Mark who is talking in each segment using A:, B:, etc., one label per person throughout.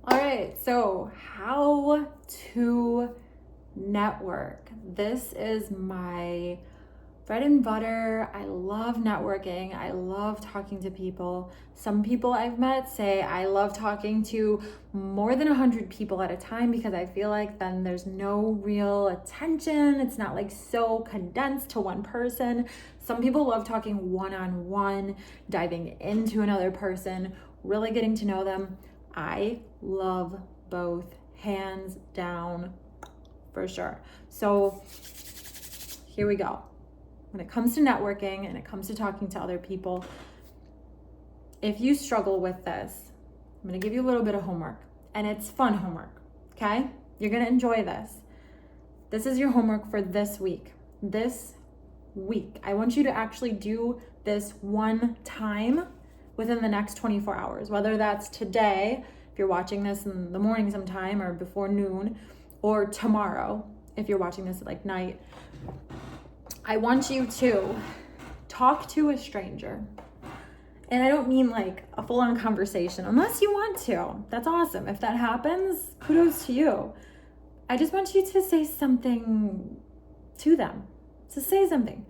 A: All right, so how to network. This is my bread and butter. I love networking. I love talking to people. Some people I've met say I love talking to more than 100 people at a time because I feel like then there's no real attention. It's not like so condensed to one person. Some people love talking one-on-one, diving into another person, really getting to know them. I love both, hands down, for sure. So here we go. When it comes to networking and it comes to talking to other people, if you struggle with this, I'm going to give you a little bit of homework, and it's fun homework, okay? You're going to enjoy this. This is your homework for this week. This week, I want you to actually do this one time within the next 24 hours, whether that's today, if you're watching this in the morning sometime or before noon, or tomorrow, if you're watching this at like night. I want you to talk to a stranger. And I don't mean like a full-on conversation, unless you want to. That's awesome. If that happens, kudos to you. I just want you to say something to them. To say something,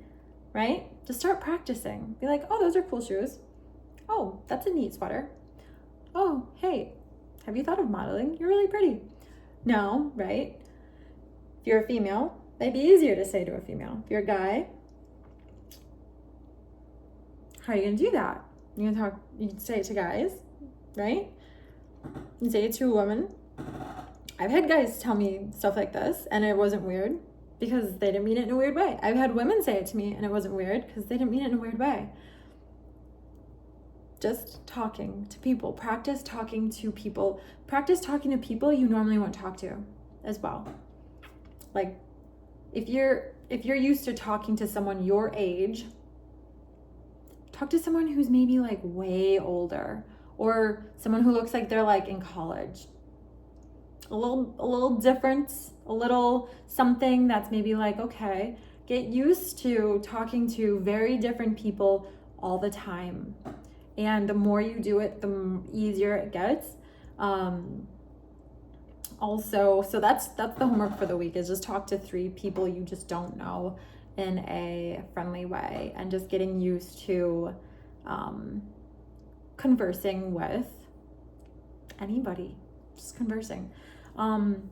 A: right? Just start practicing. Be like, oh, those are cool shoes. Oh, that's a neat sweater. Oh, hey, have you thought of modeling? You're really pretty. No, right? If you're a female, it'd be easier to say to a female. If you're a guy, how are you gonna do that? You can say it to guys, right? You can say it to a woman. I've had guys tell me stuff like this and it wasn't weird because they didn't mean it in a weird way. I've had women say it to me and it wasn't weird because they didn't mean it in a weird way. Just talking to people. Practice talking to people. Practice talking to people you normally won't talk to as well. Like, if you're used to talking to someone your age, talk to someone who's maybe like way older, or someone who looks like they're like in college. A little different, a little something that's maybe like, okay, get used to talking to very different people all the time. And the more you do it, the easier it gets. Also, so that's the homework for the week, is just talk to 3 people you just don't know in a friendly way, and just getting used to conversing with anybody, just conversing. When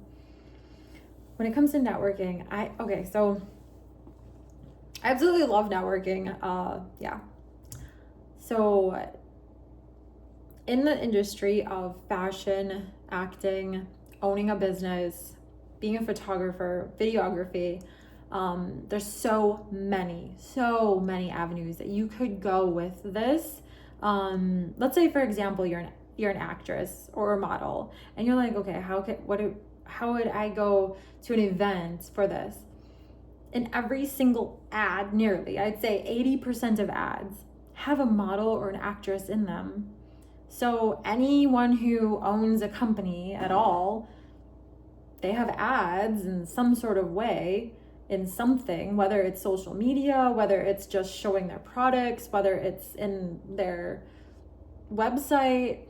A: it comes to networking, so I absolutely love networking. So in the industry of fashion, acting, owning a business, being a photographer, videography, there's so many avenues that you could go with this. Let's say, for example, you're an actress or a model, and you're like, okay, how would I go to an event for this? In every single ad, nearly, I'd say 80% of ads have a model or an actress in them. So anyone who owns a company at all, they have ads in some sort of way, in something, whether it's social media, whether it's just showing their products, whether it's in their website.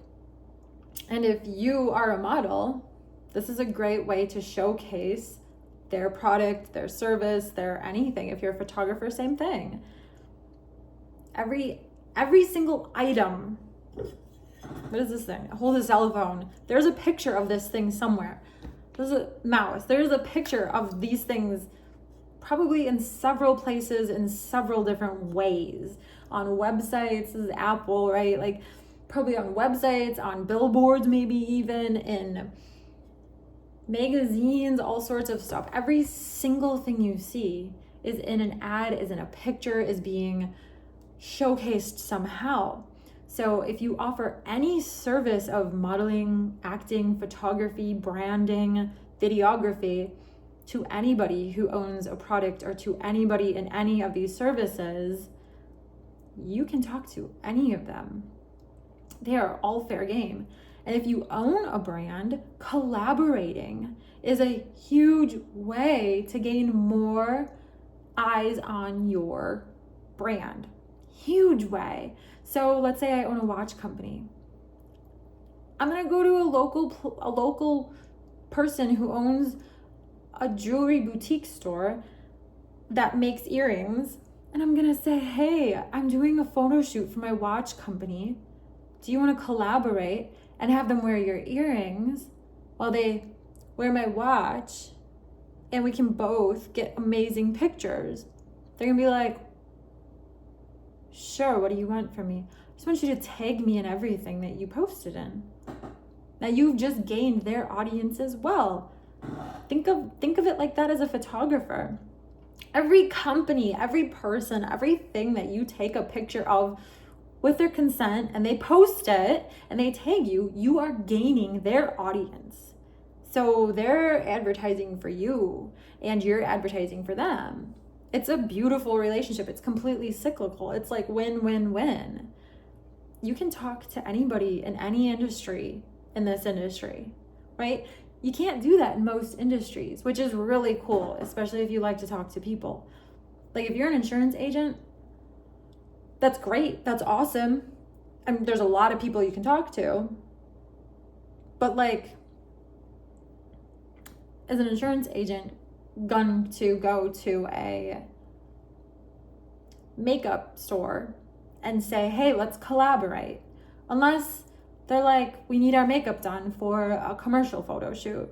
A: And if you are a model, this is a great way to showcase their product, their service, their anything. If you're a photographer, same thing. Every single item. What is this thing? Hold a cell phone. There's a picture of this thing somewhere. There's a mouse. There's a picture of these things probably in several places in several different ways. On websites, this is Apple, right? Like probably on websites, on billboards, maybe even in magazines, all sorts of stuff. Every single thing you see is in an ad, is in a picture, is being showcased somehow. So if you offer any service of modeling, acting, photography, branding, videography to anybody who owns a product, or to anybody in any of these services, you can talk to any of them. They are all fair game. And if you own a brand, collaborating is a huge way to gain more eyes on your brand. Huge way. So let's say I own a watch company. I'm gonna go to a local person who owns a jewelry boutique store that makes earrings, and I'm gonna say, hey, I'm doing a photo shoot for my watch company. Do you want to collaborate and have them wear your earrings while they wear my watch, and we can both get amazing pictures? They're gonna be like, sure, what do you want from me? I just want you to tag me in everything that you posted in. Now you've just gained their audience as well. Think of it like that as a photographer. Every company, every person, everything that you take a picture of with their consent and they post it and they tag you, you are gaining their audience. So they're advertising for you and you're advertising for them. It's a beautiful relationship. It's completely cyclical. It's like win-win-win. You can talk to anybody in any industry in this industry, right? You can't do that in most industries, which is really cool, especially if you like to talk to people. Like if you're an insurance agent, that's great. That's awesome. I mean, there's a lot of people you can talk to. But like, as an insurance agent, going to go to a makeup store and say, hey, let's collaborate. Unless they're like, we need our makeup done for a commercial photo shoot.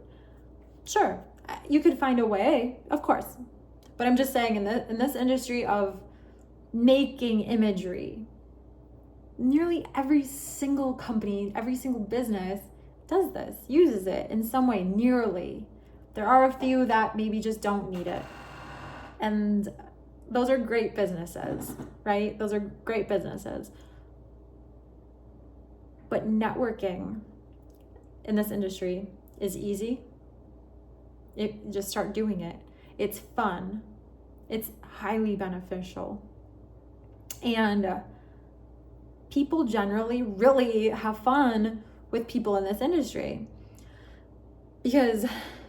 A: Sure, you could find a way, of course. But I'm just saying, in this industry of making imagery, nearly every single company, every single business does this, uses it in some way, nearly. There are a few that maybe just don't need it. And those are great businesses, right? Those are great businesses. But networking in this industry is easy. Just start doing it. It's fun. It's highly beneficial. And people generally really have fun with people in this industry. Because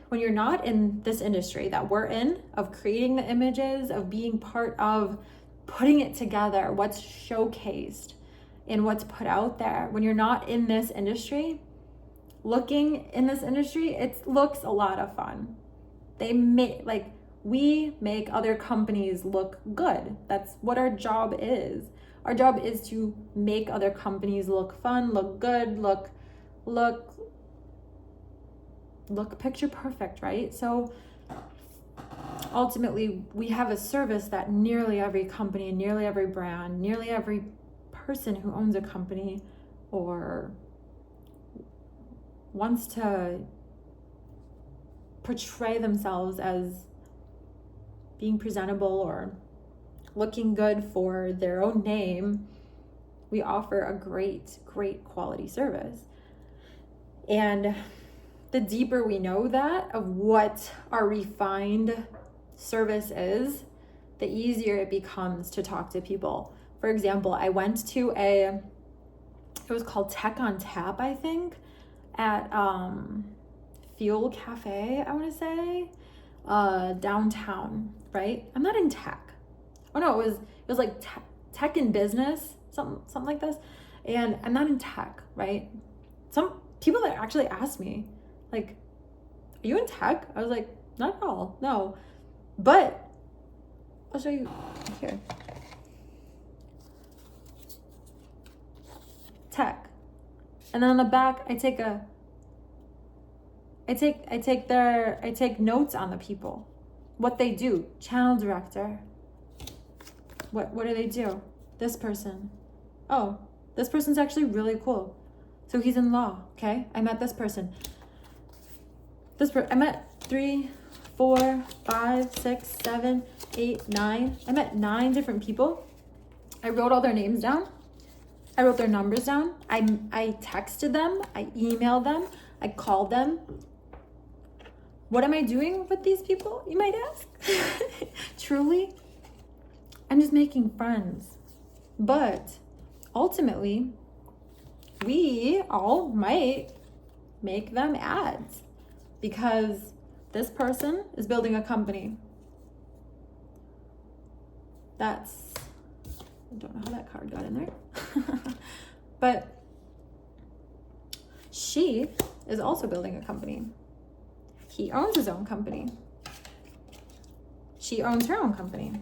A: when you're not in this industry that we're in, of creating the images, of being part of putting it together, what's showcased and what's put out there, when you're not in this industry, looking in this industry, it looks a lot of fun. We make other companies look good. That's what our job is. Our job is to make other companies look fun, look good, look picture perfect, right? So ultimately, we have a service that nearly every company, nearly every brand, nearly every person who owns a company or wants to portray themselves as being presentable or looking good for their own name, we offer a great quality service. And the deeper we know that of what our refined service is, the easier it becomes to talk to people. For example, I went to it was called Tech on Tap, I think, at Fuel Cafe, I want to say, downtown, right? I'm not in tech. Oh no, it was like tech in business, something like this. And I'm not in tech, right? Some people that actually asked me, like, are you in tech? I was like, not at all, no. But I'll show you here. Tech. And then on the back, I take notes on the people, what they do. Channel director. What do they do? This person. Oh, this person's actually really cool. So he's in law, okay? I met this person. I met 3, 4, 5, 6, 7, 8, 9. I met 9 different people. I wrote all their names down. I wrote their numbers down. I texted them. I emailed them. I called them. What am I doing with these people, you might ask? Truly, I'm just making friends. But ultimately, we all might make them ads because this person is building a company. I don't know how that card got in there. But She is also building a company. He owns his own company. She owns her own company.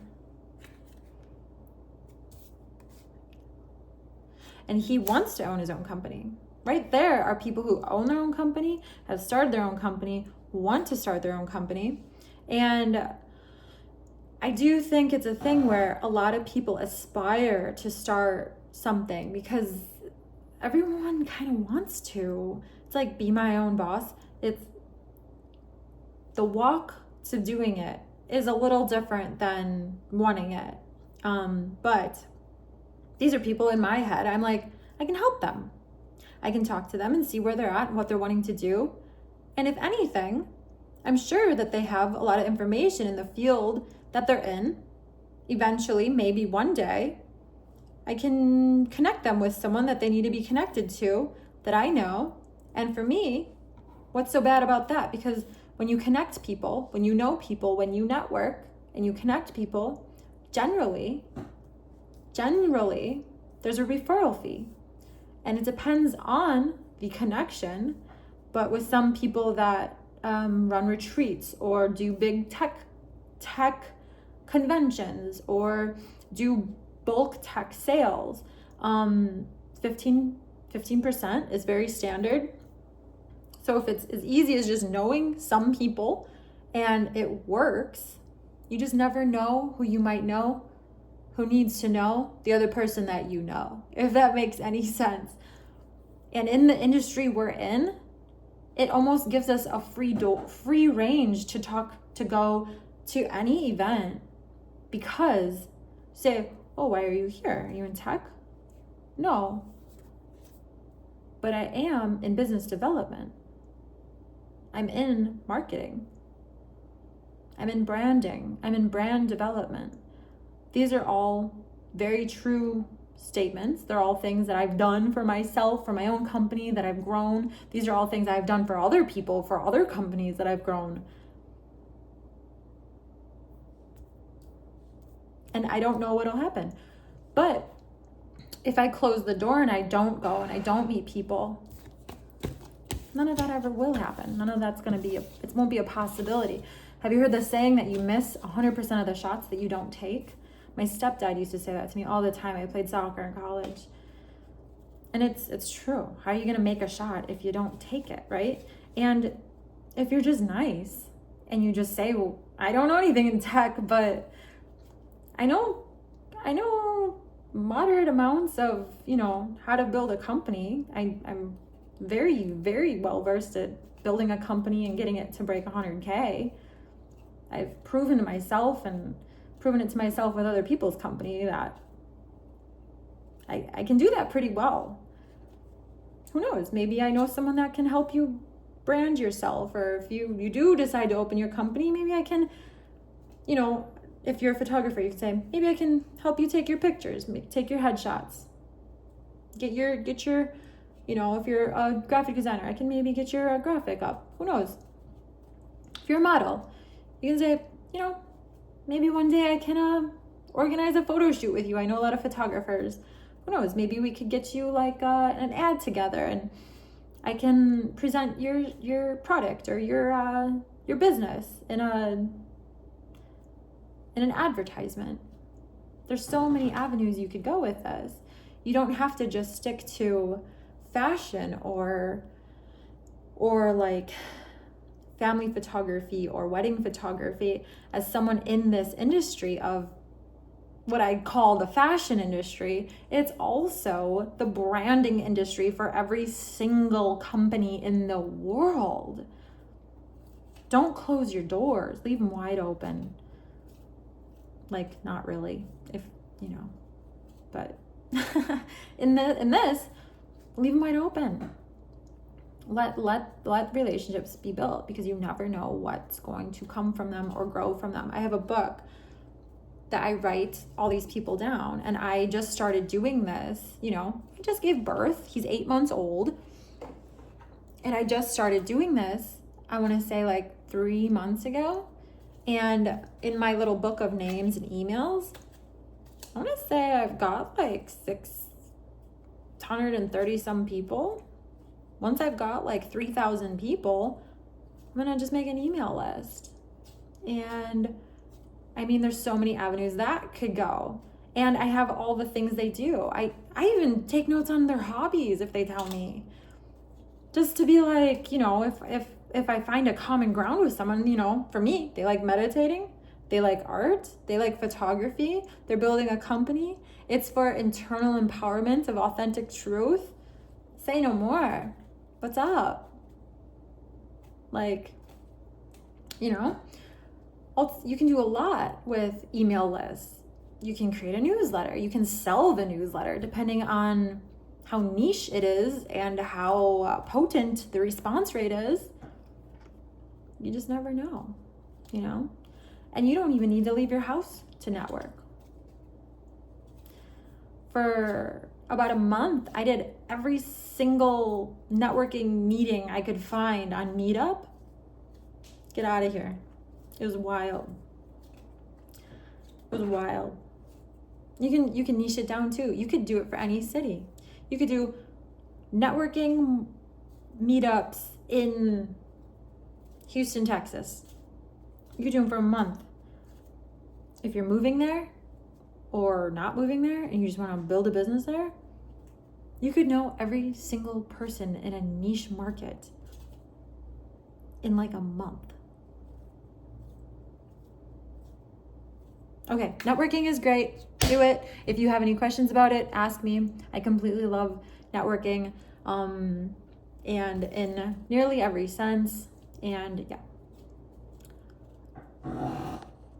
A: And he wants to own his own company. Right there are people who own their own company, have started their own company, want to start their own company. And I do think it's a thing where a lot of people aspire to start something because everyone kind of wants to. It's like be my own boss. It's the walk to doing it is a little different than wanting it. But these are people in my head. I'm like, I can help them. I can talk to them and see where they're at and what they're wanting to do. And if anything, I'm sure that they have a lot of information in the field that they're in. Eventually, maybe one day, I can connect them with someone that they need to be connected to that I know. And for me, what's so bad about that? Because when you connect people, when you know people, when you network and you connect people, generally, there's a referral fee. And it depends on the connection, but with some people that run retreats or do big tech conventions or do bulk tech sales, 15% is very standard. So if it's as easy as just knowing some people and it works, you just never know who you might know, who needs to know the other person that you know, if that makes any sense. And in the industry we're in, it almost gives us a free range to go to any event because say, oh, why are you here? Are you in tech? No, but I am in business development. I'm in marketing. I'm in branding. I'm in brand development. These are all very true statements. They're all things that I've done for myself, for my own company that I've grown. These are all things I've done for other people, for other companies that I've grown. And I don't know what'll happen. But if I close the door and I don't go and I don't meet people, none of that ever will happen. None of that's going to be, it won't be a possibility. Have you heard the saying that you miss 100% of the shots that you don't take? My stepdad used to say that to me all the time. I played soccer in college. And it's true. How are you going to make a shot if you don't take it, right? And if you're just nice and you just say, well, I don't know anything in tech, but I know moderate amounts of, how to build a company. I'm very, very well versed at building a company and getting it to break 100K. I've proven to myself and proven it to myself with other people's company that I can do that pretty well. Who knows? Maybe I know someone that can help you brand yourself, or if you do decide to open your company, maybe I can, if you're a photographer, you can say, maybe I can help you take your pictures, take your headshots, get your, if you're a graphic designer, I can maybe get your graphic up. Who knows? If you're a model, you can say, maybe one day I can organize a photo shoot with you. I know a lot of photographers. Who knows? Maybe we could get you like an ad together, and I can present your product or your business in an advertisement. There's so many avenues you could go with this. You don't have to just stick to fashion or like family photography or wedding photography. As someone in this industry of what I call the fashion industry, it's also the branding industry for every single company in the world. Don't close your doors, leave them wide open. Like, not really, if but in this, leave them wide open. Let relationships be built, because you never know what's going to come from them or grow from them. I have a book that I write all these people down, and I just started doing this. I just gave birth. He's 8 months old, and I just started doing this, I want to say like 3 months ago. And in my little book of names and emails, I want to say I've got like 630 some people. Once I've got like 3,000 people, I'm gonna just make an email list. And I mean, there's so many avenues that could go. And I have all the things they do. I even take notes on their hobbies if they tell me. Just to be like, you know, if I find a common ground with someone, you know, for me, they like meditating, they like art, they like photography, they're building a company. It's for internal empowerment of authentic truth. Say no more. What's up? Like, you know, you can do a lot with email lists. You can create a newsletter. You can sell the newsletter depending on how niche it is and how potent the response rate is. You just never know, you know? And you don't even need to leave your house to network. For about a month, I did every single networking meeting I could find on Meetup. Get out of here. It was wild. It was wild. You can niche it down too. You could do it for any city. You could do networking meetups in Houston, Texas. You could do them for a month. If you're moving there or not moving there and you just want to build a business there, you could know every single person in a niche market in like a month. Okay, networking is great. Do it. If you have any questions about it, ask me. I completely love networking, and in nearly every sense. And yeah.